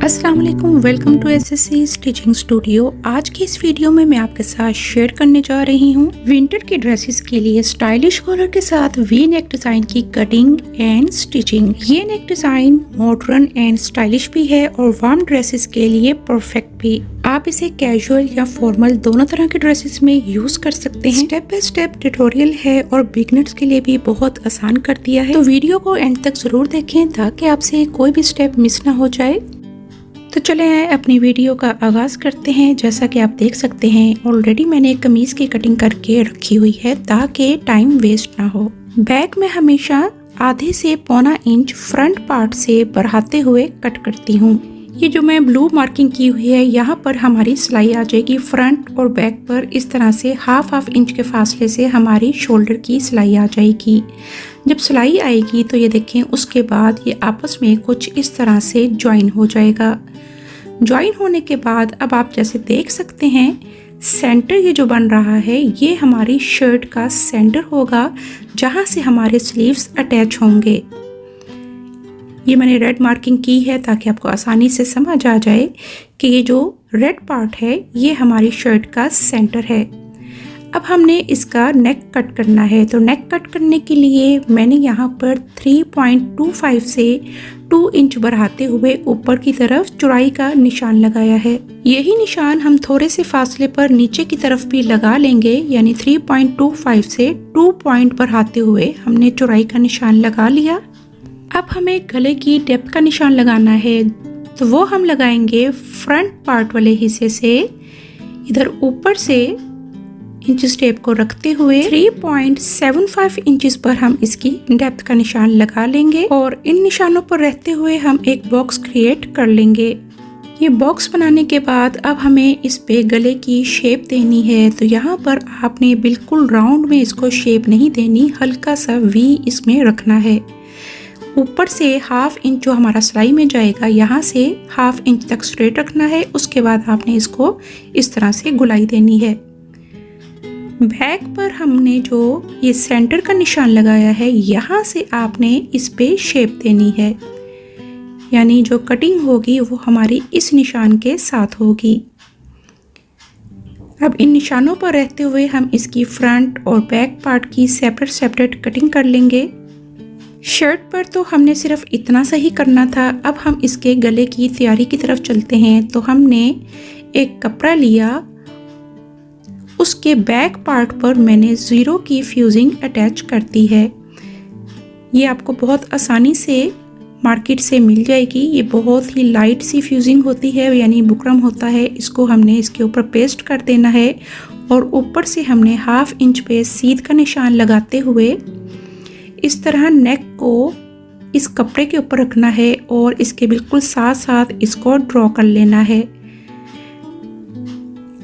अस्सलाम वालेकुम, welcome to SSC stitching studio. आज की इस वीडियो में मैं आपके साथ शेयर करने जा रही हूँ विंटर के ड्रेसेस के लिए स्टाइलिश कॉलर के साथ वी नेक डिजाइन की कटिंग एंड स्टिचिंग। ये नेक डिजाइन मॉडर्न एंड स्टाइलिश भी है और वार्म ड्रेसेस के लिए परफेक्ट भी। आप इसे कैजुअल या फॉर्मल दोनों तरह के ड्रेसेस में यूज कर सकते हैं। स्टेप बाय स्टेप ट्यूटोरियल है और बिगनर्स के लिए भी बहुत आसान कर दिया है, तो वीडियो को एंड तक जरूर देखें ताकि आपसे कोई भी स्टेप मिस ना हो जाए। तो चले आए अपनी वीडियो का आगाज करते हैं। जैसा कि आप देख सकते हैं ऑलरेडी मैंने कमीज की कटिंग करके रखी हुई है ताकि टाइम वेस्ट ना हो। बैक में हमेशा आधे से पौना इंच फ्रंट पार्ट से बढ़ाते हुए कट करती हूँ। ये जो मैं ब्लू मार्किंग की हुई है यहाँ पर हमारी सिलाई आ जाएगी। फ्रंट और बैक पर इस तरह से हाफ इंच के फासले से हमारी शोल्डर की सिलाई आ जाएगी। जब सिलाई आएगी तो ये देखें उसके बाद ये आपस में कुछ इस तरह से ज्वाइन हो जाएगा। ज्वाइन होने के बाद अब आप जैसे देख सकते हैं सेंटर ये जो बन रहा है ये हमारी शर्ट का सेंटर होगा जहां से हमारे स्लीव्स अटैच होंगे। ये मैंने रेड मार्किंग की है ताकि आपको आसानी से समझ आ जाए कि ये जो रेड पार्ट है ये हमारी शर्ट का सेंटर है। अब हमने इसका नेक कट करना है, तो नेक कट करने के लिए मैंने यहाँ पर 3.25 से 2 इंच बढ़ाते हुए ऊपर की तरफ चौड़ाई का निशान लगाया है। यही निशान हम थोड़े से फासले पर नीचे की तरफ भी लगा लेंगे, यानी 3.25 से 2 पॉइंट बढ़ाते हुए हमने चौड़ाई का निशान लगा लिया। अब हमें गले की डेप्थ का निशान लगाना है, तो वो हम लगाएंगे फ्रंट पार्ट वाले हिस्से से इधर ऊपर से इंच टेप को रखते हुए 3.75 इंचेस पर हम इसकी डेप्थ का निशान लगा लेंगे और इन निशानों पर रहते हुए हम एक बॉक्स क्रिएट कर लेंगे। ये बॉक्स बनाने के बाद अब हमें इस पे गले की शेप देनी है, तो यहाँ पर आपने बिल्कुल राउंड में इसको शेप नहीं देनी, हल्का सा वी इसमें रखना है। ऊपर से हाफ इंच जो हमारा सिलाई में जाएगा यहाँ से हाफ इंच तक स्ट्रेट रखना है। उसके बाद आपने इसको इस तरह से गुलाई देनी है। बैक पर हमने जो ये सेंटर का निशान लगाया है यहाँ से आपने इस पे शेप देनी है, यानी जो कटिंग होगी वो हमारी इस निशान के साथ होगी। अब इन निशानों पर रहते हुए हम इसकी फ्रंट और बैक पार्ट की सेपरेट कटिंग कर लेंगे। शर्ट पर तो हमने सिर्फ इतना सा ही करना था। अब हम इसके गले की तैयारी की तरफ चलते हैं। तो हमने एक कपड़ा लिया, उसके बैक पार्ट पर मैंने 0 की फ्यूजिंग अटैच कर दी है। ये आपको बहुत आसानी से मार्केट से मिल जाएगी। ये बहुत ही लाइट सी फ्यूजिंग होती है, यानी बुकरम होता है। इसको हमने इसके ऊपर पेस्ट कर देना है और ऊपर से हमने हाफ इंच पे सीध का निशान लगाते हुए इस तरह नेक को इस कपड़े के ऊपर रखना है और इसके बिल्कुल साथ साथ इसको ड्रॉ कर लेना है।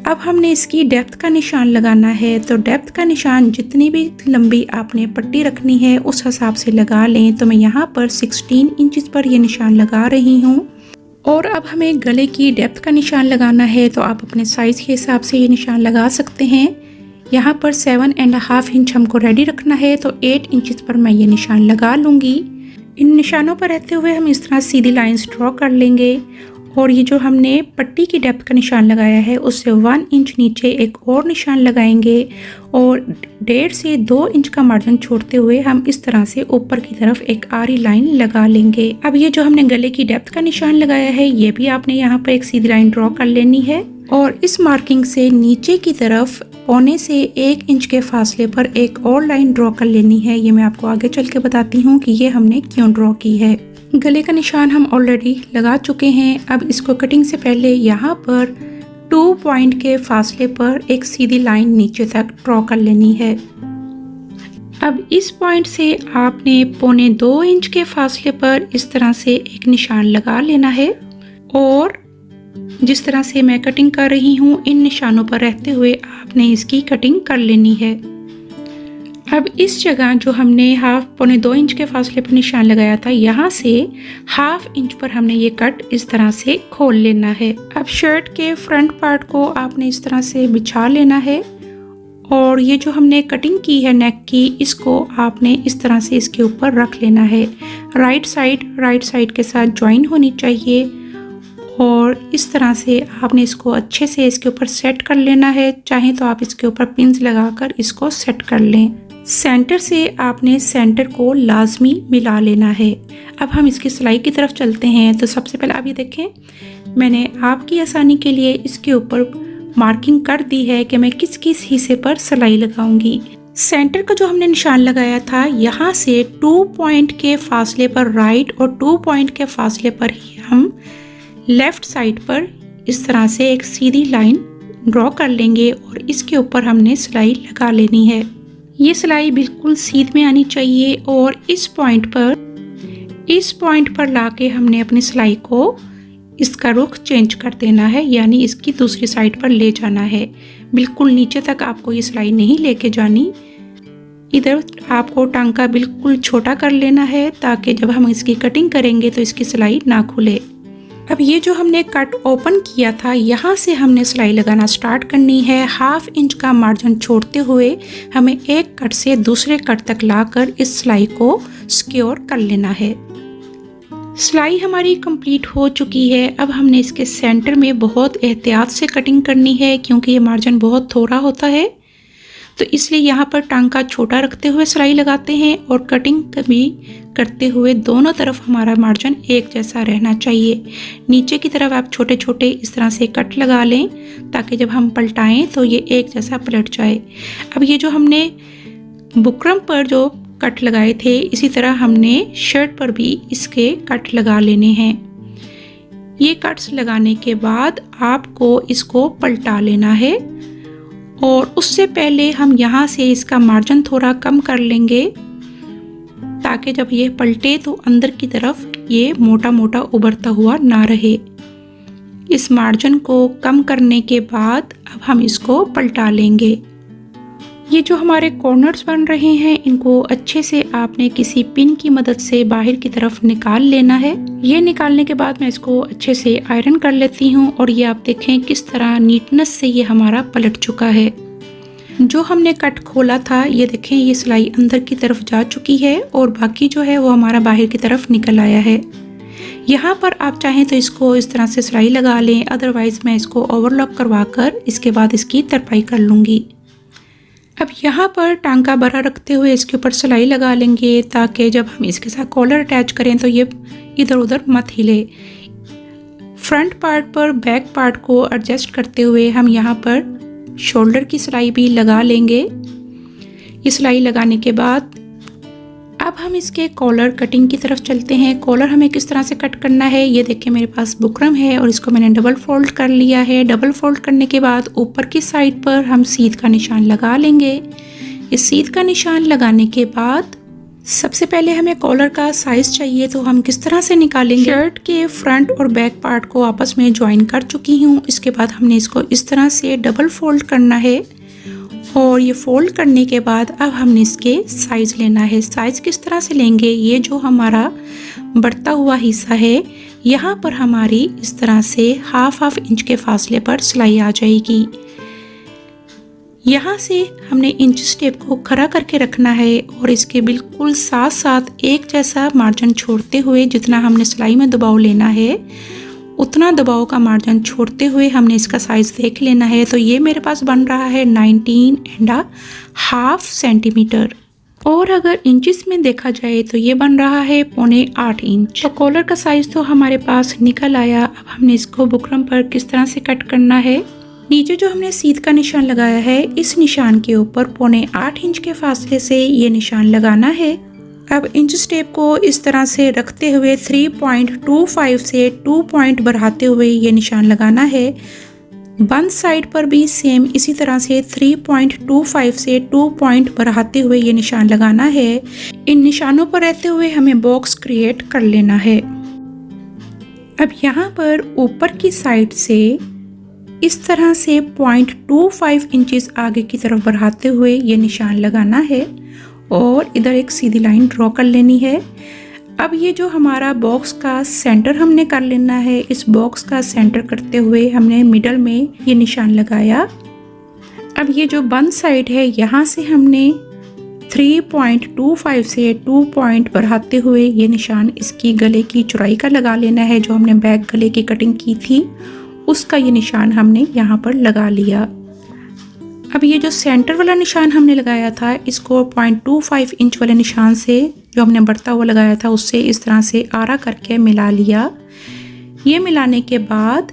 अब हमने इसकी डेप्थ का निशान लगाना है, तो डेप्थ का निशान जितनी भी लंबी आपने पट्टी रखनी है उस हिसाब से लगा लें। तो मैं यहाँ पर 16 इंचेस पर ये निशान लगा रही हूँ। और अब हमें गले की डेप्थ का निशान लगाना है, तो आप अपने साइज के हिसाब से ये निशान लगा सकते हैं। यहाँ पर 7.5 इंच हमको रेडी रखना है, तो 8 इंचेस पर मैं ये निशान लगा लूँगी। इन निशानों पर रहते हुए हम इस तरह सीधी लाइंस ड्रॉ कर लेंगे और ये जो हमने पट्टी की डेप्थ का निशान लगाया है उससे 1 इंच नीचे एक और निशान लगाएंगे और 1.5 से 2 इंच का मार्जिन छोड़ते हुए हम इस तरह से ऊपर की तरफ एक आरी लाइन लगा लेंगे। अब ये जो हमने गले की डेप्थ का निशान लगाया है ये भी आपने यहाँ पर एक सीधी लाइन ड्रॉ कर लेनी है और इस मार्किंग से नीचे की तरफ पौने से 1 इंच के फासले पर एक और लाइन ड्रॉ कर लेनी है। ये मैं आपको आगे चल के बताती हूँ कि ये हमने क्यों ड्रॉ की है। गले का निशान हम ऑलरेडी लगा चुके हैं। अब इसको कटिंग से पहले यहाँ पर 2 पॉइंट के फासले पर एक सीधी लाइन नीचे तक ड्रॉ कर लेनी है। अब इस पॉइंट से आपने पौने 2 इंच के फासले पर इस तरह से एक निशान लगा लेना है और जिस तरह से मैं कटिंग कर रही हूँ इन निशानों पर रहते हुए आपने इसकी कटिंग कर लेनी है। अब इस जगह जो हमने पौने 2 इंच के फासले पर निशान लगाया था यहाँ से हाफ इंच पर हमने ये कट इस तरह से खोल लेना है। अब शर्ट के फ्रंट पार्ट को आपने इस तरह से बिछा लेना है और ये जो हमने कटिंग की है नेक की इसको आपने इस तरह से इसके ऊपर रख लेना है। राइट साइड के साथ ज्वाइन होनी चाहिए और इस तरह से आपने इसको अच्छे से इसके ऊपर सेट कर लेना है। चाहे तो आप इसके ऊपर पिन्स लगाकर इसको सेट कर लें। सेंटर से आपने सेंटर को लाजमी मिला लेना है। अब हम इसकी सिलाई की तरफ चलते हैं। तो सबसे पहले आप ये देखें, मैंने आपकी आसानी के लिए इसके ऊपर मार्किंग कर दी है कि मैं किस किस हिस्से पर सिलाई लगाऊंगी। सेंटर का जो हमने निशान लगाया था, यहाँ से 2 पॉइंट के फासले पर राइट और 2 पॉइंट के फासले पर ही हम लेफ्ट साइड पर इस तरह से एक सीधी लाइन ड्रॉ कर लेंगे और इसके ऊपर हमने सिलाई लगा लेनी है। ये सिलाई बिल्कुल सीध में आनी चाहिए और इस पॉइंट पर लाके हमने अपनी सिलाई को इसका रुख चेंज कर देना है, यानी इसकी दूसरी साइड पर ले जाना है। बिल्कुल नीचे तक आपको ये सिलाई नहीं लेके जानी। इधर आपको टांका बिल्कुल छोटा कर लेना है ताकि जब हम इसकी कटिंग करेंगे तो इसकी सिलाई ना खुले। अब ये जो हमने कट ओपन किया था, यहाँ से हमने सिलाई लगाना स्टार्ट करनी है। 1/2 इंच का मार्जिन छोड़ते हुए हमें एक कट से दूसरे कट तक लाकर इस सिलाई को सिक्योर कर लेना है। सिलाई हमारी कंप्लीट हो चुकी है। अब हमने इसके सेंटर में बहुत एहतियात से कटिंग करनी है क्योंकि ये मार्जिन बहुत थोड़ा होता है, तो इसलिए यहाँ पर टांका छोटा रखते हुए सिलाई लगाते हैं और कटिंग भी करते हुए दोनों तरफ हमारा मार्जिन एक जैसा रहना चाहिए। नीचे की तरफ आप छोटे छोटे इस तरह से कट लगा लें ताकि जब हम पलटाएं तो ये एक जैसा पलट जाए। अब ये जो हमने बुकरम पर जो कट लगाए थे, इसी तरह हमने शर्ट पर भी इसके कट लगा लेने हैं। ये कट्स लगाने के बाद आपको इसको पलटा लेना है और उससे पहले हम यहाँ से इसका मार्जिन थोड़ा कम कर लेंगे ताकि जब ये पलटे तो अंदर की तरफ ये मोटा मोटा उभरता हुआ ना रहे। इस मार्जिन को कम करने के बाद अब हम इसको पलटा लेंगे। ये जो हमारे कॉर्नर्स बन रहे हैं, इनको अच्छे से आपने किसी पिन की मदद से बाहर की तरफ निकाल लेना है। ये निकालने के बाद मैं इसको अच्छे से आयरन कर लेती हूँ और ये आप देखें किस तरह नीटनेस से ये हमारा पलट चुका है। जो हमने कट खोला था, ये देखें ये सिलाई अंदर की तरफ जा चुकी है और बाकी जो है वो हमारा बाहर की तरफ निकल आया है। यहाँ पर आप चाहें तो इसको इस तरह से सिलाई लगा लें, अदरवाइज मैं इसको ओवरलॉक करवा कर इसके बाद इसकी तरपाई कर लूँगी। अब यहाँ पर टांका बड़ा रखते हुए इसके ऊपर सिलाई लगा लेंगे ताकि जब हम इसके साथ कॉलर अटैच करें तो ये इधर उधर मत हिले। फ्रंट पार्ट पर बैक पार्ट को एडजस्ट करते हुए हम यहाँ पर शोल्डर की सिलाई भी लगा लेंगे। ये सिलाई लगाने के बाद अब हम इसके कॉलर कटिंग की तरफ चलते हैं। कॉलर हमें किस तरह से कट करना है, ये देखिए मेरे पास बुकरम है और इसको मैंने डबल फोल्ड कर लिया है। डबल फोल्ड करने के बाद ऊपर की साइड पर हम सीध का निशान लगा लेंगे। इस सीध का निशान लगाने के बाद सबसे पहले हमें कॉलर का साइज चाहिए, तो हम किस तरह से निकालेंगे। शर्ट के फ्रंट और बैक पार्ट को आपस में ज्वाइन कर चुकी हूँ। इसके बाद हमने इसको इस तरह से डबल फोल्ड करना है और ये फोल्ड करने के बाद अब हमने इसके साइज लेना है। साइज किस तरह से लेंगे, ये जो हमारा बढ़ता हुआ हिस्सा है यहाँ पर हमारी इस तरह से 1/2 इंच के फासले पर सिलाई आ जाएगी। यहाँ से हमने इंच टेप को खड़ा करके रखना है और इसके बिल्कुल साथ साथ एक जैसा मार्जिन छोड़ते हुए जितना हमने सिलाई में दबाव लेना है उतना दबाव का मार्जिन छोड़ते हुए हमने इसका साइज देख लेना है। तो ये मेरे पास बन रहा है 19.5 सेंटीमीटर और अगर इंचेस में देखा जाए तो ये बन रहा है 7.25 इंच। तो कॉलर का साइज तो हमारे पास निकल आया। अब हमने इसको बुकरम पर किस तरह से कट करना है, नीचे जो हमने सीध का निशान लगाया है इस निशान के ऊपर 7.25 इंच के फासले से ये निशान लगाना है। अब इंच टेप को इस तरह से रखते हुए 3.25 से 2 पॉइंट बढ़ाते हुए ये निशान लगाना है। बंद साइड पर भी सेम इसी तरह से 3.25 से 2 पॉइंट बढ़ाते हुए ये निशान लगाना है। इन निशानों पर रहते हुए हमें बॉक्स क्रिएट कर लेना है। अब यहाँ पर ऊपर की साइड से इस तरह से 0.25 इंचेस आगे की तरफ बढ़ाते हुए ये निशान लगाना है और इधर एक सीधी लाइन ड्रॉ कर लेनी है। अब ये जो हमारा बॉक्स का सेंटर हमने कर लेना है, इस बॉक्स का सेंटर करते हुए हमने मिडल में ये निशान लगाया। अब ये जो बंद साइड है यहाँ से हमने 3.25 से 2 पॉइंट बढ़ाते हुए ये निशान इसकी गले की चौड़ाई का लगा लेना है। जो हमने बैक गले की कटिंग की थी उसका ये निशान हमने यहाँ पर लगा लिया। अब ये जो सेंटर वाला निशान हमने लगाया था इसको 0.25 इंच वाले निशान से जो हमने बढ़ता हुआ लगाया था उससे इस तरह से आरा करके मिला लिया। ये मिलाने के बाद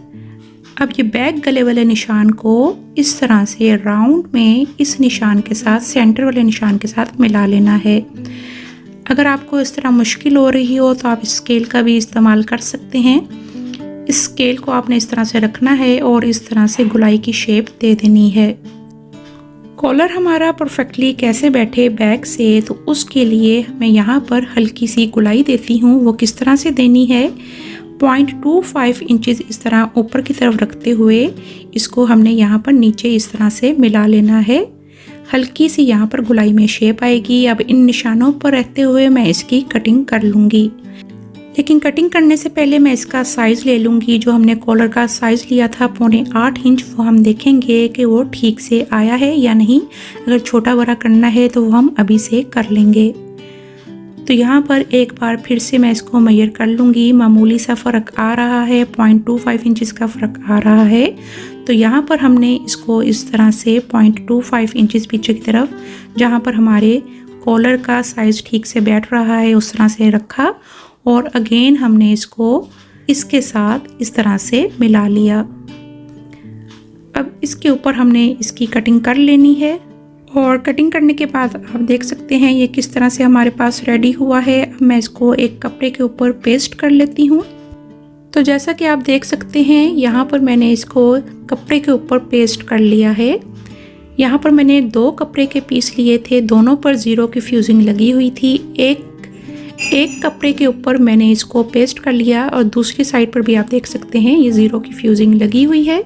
अब ये बैक गले वाले निशान को इस तरह से राउंड में इस निशान के साथ सेंटर वाले निशान के साथ मिला लेना है। अगर आपको इस तरह मुश्किल हो रही हो तो आप स्केल का भी इस्तेमाल कर सकते हैं। इस स्केल को आपने इस तरह से रखना है और इस तरह से गुलाई की शेप दे देनी है। कॉलर हमारा परफेक्टली कैसे बैठे बैक से, तो उसके लिए मैं यहाँ पर हल्की सी गुलाई देती हूँ। वो किस तरह से देनी है, 0.25 इंचेस इस तरह ऊपर की तरफ रखते हुए इसको हमने यहाँ पर नीचे इस तरह से मिला लेना है। हल्की सी यहाँ पर गुलाई में शेप आएगी। अब इन निशानों पर रहते हुए मैं इसकी कटिंग कर लूँगी, लेकिन कटिंग करने से पहले मैं इसका साइज़ ले लूँगी। जो हमने कॉलर का साइज़ लिया था 0.8 इंच, वो हम देखेंगे कि वो ठीक से आया है या नहीं। अगर छोटा बड़ा करना है तो वो हम अभी से कर लेंगे। तो यहाँ पर एक बार फिर से मैं इसको मेजर कर लूँगी। मामूली सा फ़र्क आ रहा है, 0.25 इंचज़ का फ़र्क आ रहा है। तो यहाँ पर हमने इसको इस तरह से 0.25 इंचज़ पीछे की तरफ, जहाँ पर हमारे कॉलर का साइज़ ठीक से बैठ रहा है उस तरह से रखा और अगेन हमने इसको इसके साथ इस तरह से मिला लिया। अब इसके ऊपर हमने इसकी कटिंग कर लेनी है और कटिंग करने के बाद आप देख सकते हैं ये किस तरह से हमारे पास रेडी हुआ है। अब मैं इसको एक कपड़े के ऊपर पेस्ट कर लेती हूँ। तो जैसा कि आप देख सकते हैं यहाँ पर मैंने इसको कपड़े के ऊपर पेस्ट कर लिया है। यहाँ पर मैंने 2 कपड़े के पीस लिए थे, दोनों पर ज़ीरो की फ्यूजिंग लगी हुई थी। एक कपड़े के ऊपर मैंने इसको पेस्ट कर लिया और दूसरी साइड पर भी आप देख सकते हैं ये ज़ीरो की फ्यूजिंग लगी हुई है।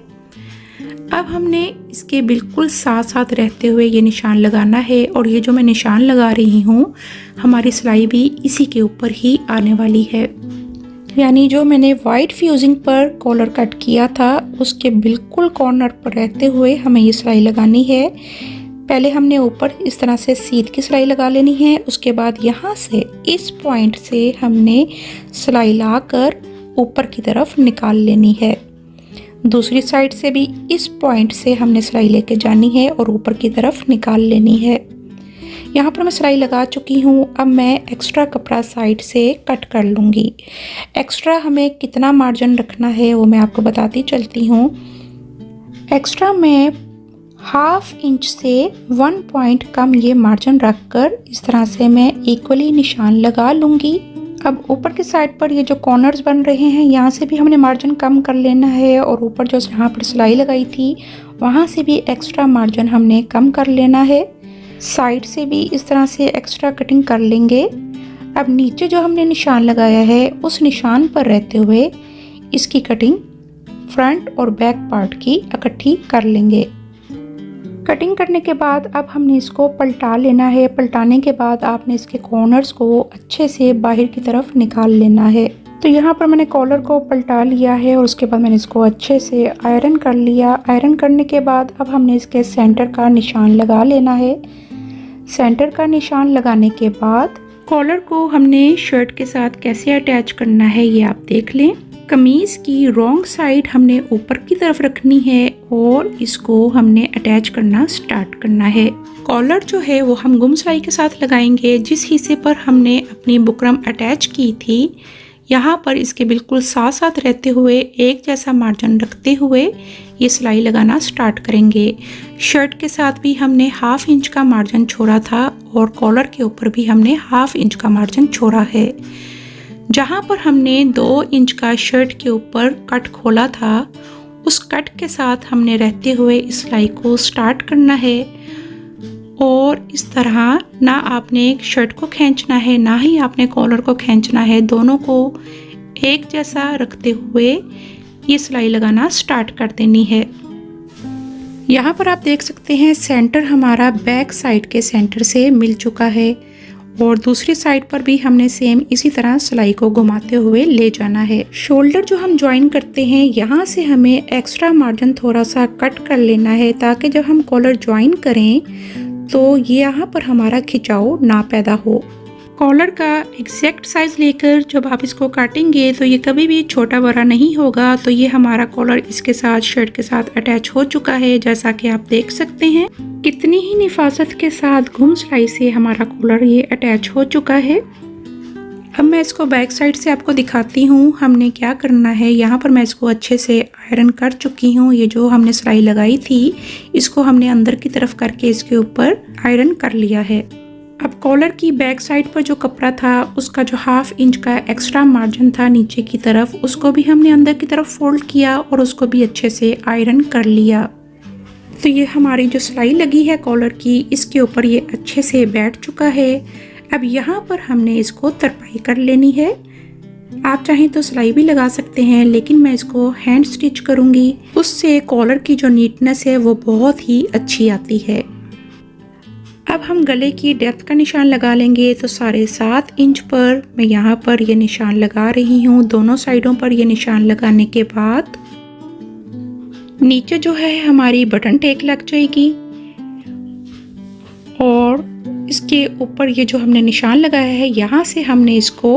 अब हमने इसके बिल्कुल साथ साथ रहते हुए ये निशान लगाना है और ये जो मैं निशान लगा रही हूँ हमारी सिलाई भी इसी के ऊपर ही आने वाली है। यानी जो मैंने वाइट फ्यूजिंग पर कॉलर कट किया था उसके बिल्कुल कॉर्नर पर रहते हुए हमें ये सिलाई लगानी है। पहले हमने ऊपर इस तरह से सीध की सिलाई लगा लेनी है, उसके बाद यहाँ से इस पॉइंट से हमने सिलाई लाकर ऊपर की तरफ निकाल लेनी है। दूसरी साइड से भी इस पॉइंट से हमने सिलाई लेके जानी है और ऊपर की तरफ निकाल लेनी है। यहाँ पर मैं सिलाई लगा चुकी हूँ। अब मैं एक्स्ट्रा कपड़ा साइड से कट कर लूँगी। एक्स्ट्रा हमें कितना मार्जिन रखना है वो मैं आपको बताती चलती हूँ। एक्स्ट्रा में 1/2 इंच से 1 पॉइंट कम ये मार्जिन रखकर इस तरह से मैं इक्वली निशान लगा लूँगी। अब ऊपर की साइड पर ये जो कॉर्नर्स बन रहे हैं यहाँ से भी हमने मार्जिन कम कर लेना है और ऊपर जो यहाँ पर सिलाई लगाई थी वहाँ से भी एक्स्ट्रा मार्जिन हमने कम कर लेना है। साइड से भी इस तरह से एक्स्ट्रा कटिंग कर लेंगे। अब नीचे जो हमने निशान लगाया है उस निशान पर रहते हुए इसकी कटिंग फ्रंट और बैक पार्ट की इकट्ठी कर लेंगे। कटिंग करने के बाद अब हमने इसको पलटा लेना है। पलटाने के बाद आपने इसके कॉर्नर्स को अच्छे से बाहर की तरफ निकाल लेना है। तो यहाँ पर मैंने कॉलर को पलटा लिया है और उसके बाद मैंने इसको अच्छे से आयरन कर लिया। आयरन करने के बाद अब हमने इसके सेंटर का निशान लगा लेना है। सेंटर का निशान लगाने के बाद कॉलर को हमने शर्ट के साथ कैसे अटैच करना है ये आप देख लें। कमीज़ की रॉन्ग साइड हमने ऊपर की तरफ रखनी है और इसको हमने अटैच करना स्टार्ट करना है। कॉलर जो है वो हम गुम सिलाई के साथ लगाएंगे। जिस हिस्से पर हमने अपनी बुकरम अटैच की थी यहाँ पर इसके बिल्कुल साथ साथ रहते हुए एक जैसा मार्जिन रखते हुए ये सिलाई लगाना स्टार्ट करेंगे। शर्ट के साथ भी हमने 1/2 इंच का मार्जिन छोड़ा था और कॉलर के ऊपर भी हमने 1/2 इंच का मार्जिन छोड़ा है। जहाँ पर हमने 2 इंच का शर्ट के ऊपर कट खोला था उस कट के साथ हमने रहते हुए इस सिलाई को स्टार्ट करना है और इस तरह ना आपने शर्ट को खींचना है ना ही आपने कॉलर को खींचना है। दोनों को एक जैसा रखते हुए ये सिलाई लगाना स्टार्ट कर देनी है। यहाँ पर आप देख सकते हैं सेंटर हमारा बैक साइड के सेंटर से मिल चुका है और दूसरी साइड पर भी हमने सेम इसी तरह सिलाई को घुमाते हुए ले जाना है। शोल्डर जो हम ज्वाइन करते हैं यहाँ से हमें एक्स्ट्रा मार्जिन थोड़ा सा कट कर लेना है ताकि जब हम कॉलर ज्वाइन करें तो यहाँ पर हमारा खिंचाव ना पैदा हो। कॉलर का एग्जैक्ट साइज लेकर जब आप इसको काटेंगे तो ये कभी भी छोटा बड़ा नहीं होगा। तो ये हमारा कॉलर इसके साथ शर्ट के साथ अटैच हो चुका है, जैसा कि आप देख सकते हैं। कितनी ही निफासत के साथ घुम सिलाई से हमारा कॉलर ये अटैच हो चुका है। अब मैं इसको बैक साइड से आपको दिखाती हूँ हमने क्या करना है। यहाँ पर मैं इसको अच्छे से आयरन कर चुकी हूँ। ये जो हमने सिलाई लगाई थी इसको हमने अंदर की तरफ करके इसके ऊपर आयरन कर लिया है। अब कॉलर की बैक साइड पर जो कपड़ा था उसका जो 1/2 इंच का एक्स्ट्रा मार्जिन था नीचे की तरफ, उसको भी हमने अंदर की तरफ फोल्ड किया और उसको भी अच्छे से आयरन कर लिया। तो ये हमारी जो सिलाई लगी है कॉलर की, इसके ऊपर ये अच्छे से बैठ चुका है। अब यहाँ पर हमने इसको तरपाई कर लेनी है। आप चाहें तो सिलाई भी लगा सकते हैं, लेकिन मैं इसको हैंड स्टिच करूँगी। उससे कॉलर की जो नीटनेस है वो बहुत ही अच्छी आती है। अब हम गले की डेप्थ का निशान लगा लेंगे। तो 7.5 इंच पर मैं यहाँ पर ये निशान लगा रही हूँ। दोनों साइडों पर ये निशान लगाने के बाद नीचे जो है हमारी बटन टेक लग जाएगी और इसके ऊपर ये जो हमने निशान लगाया है यहाँ से हमने इसको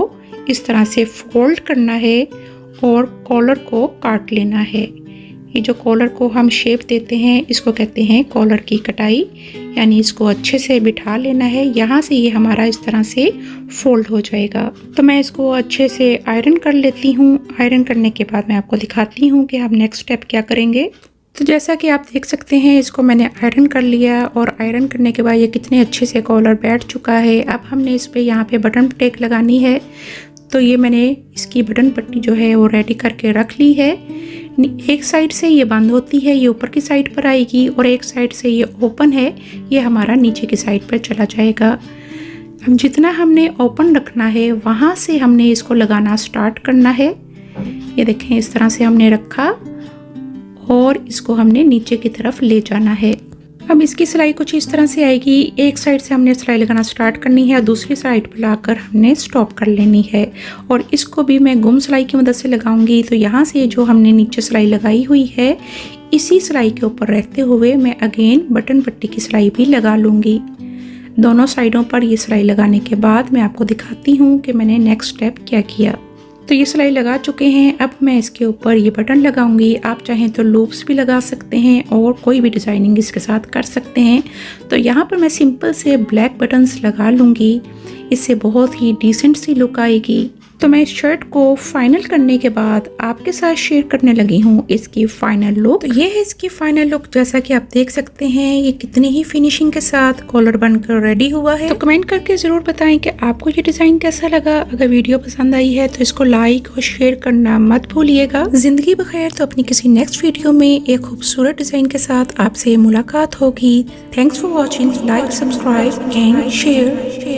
इस तरह से फोल्ड करना है और कॉलर को काट लेना है। ये जो कॉलर को हम शेप देते हैं इसको कहते हैं कॉलर की कटाई, यानी इसको अच्छे से बिठा लेना है। यहाँ से ये हमारा इस तरह से फोल्ड हो जाएगा। तो मैं इसको अच्छे से आयरन कर लेती हूँ। आयरन करने के बाद मैं आपको दिखाती हूँ कि हम नेक्स्ट स्टेप क्या करेंगे। तो जैसा कि आप देख सकते हैं इसको मैंने आयरन कर लिया और आयरन करने के बाद ये कितने अच्छे से कॉलर बैठ चुका है। अब हमने इस पर यहाँ पे बटन टेक लगानी है। तो ये मैंने इसकी बटन पट्टी जो है वो रेडी करके रख ली है। एक साइड से ये बंद होती है, ये ऊपर की साइड पर आएगी और एक साइड से ये ओपन है, ये हमारा नीचे की साइड पर चला जाएगा। अब जितना हमने ओपन रखना है वहाँ से हमने इसको लगाना स्टार्ट करना है। ये देखें इस तरह से हमने रखा और इसको हमने नीचे की तरफ ले जाना है। अब इसकी सिलाई कुछ इस तरह से आएगी। एक साइड से हमने सिलाई लगाना स्टार्ट करनी है, दूसरी साइड पर लाकर हमने स्टॉप कर लेनी है और इसको भी मैं गुम सिलाई की मदद से लगाऊंगी। तो यहाँ से जो हमने नीचे सिलाई लगाई हुई है इसी सिलाई के ऊपर रहते हुए मैं अगेन बटन पट्टी की सिलाई भी लगा लूँगी। दोनों साइडों पर ये सिलाई लगाने के बाद मैं आपको दिखाती हूँ कि मैंने नेक्स्ट स्टेप क्या किया। तो ये सिलाई लगा चुके हैं। अब मैं इसके ऊपर ये बटन लगाऊंगी। आप चाहें तो लूप्स भी लगा सकते हैं और कोई भी डिज़ाइनिंग इसके साथ कर सकते हैं। तो यहाँ पर मैं सिंपल से ब्लैक बटन्स लगा लूँगी, इससे बहुत ही डिसेंट सी लुक आएगी। तो मैं इस शर्ट को फाइनल करने के बाद आपके साथ शेयर करने लगी हूँ इसकी फाइनल लुक। तो ये है इसकी फाइनल लुक। जैसा कि आप देख सकते हैं ये कितनी ही फिनिशिंग के साथ कॉलर बनकर रेडी हुआ है। तो कमेंट करके जरूर बताएं कि आपको ये डिजाइन कैसा लगा। अगर वीडियो पसंद आई है तो इसको लाइक और शेयर करना मत भूलिएगा। जिंदगी बखैर। तो अपनी किसी नेक्स्ट वीडियो में एक खूबसूरत डिजाइन के साथ आपसे मुलाकात होगी। Thanks for watching. Like, subscribe and share.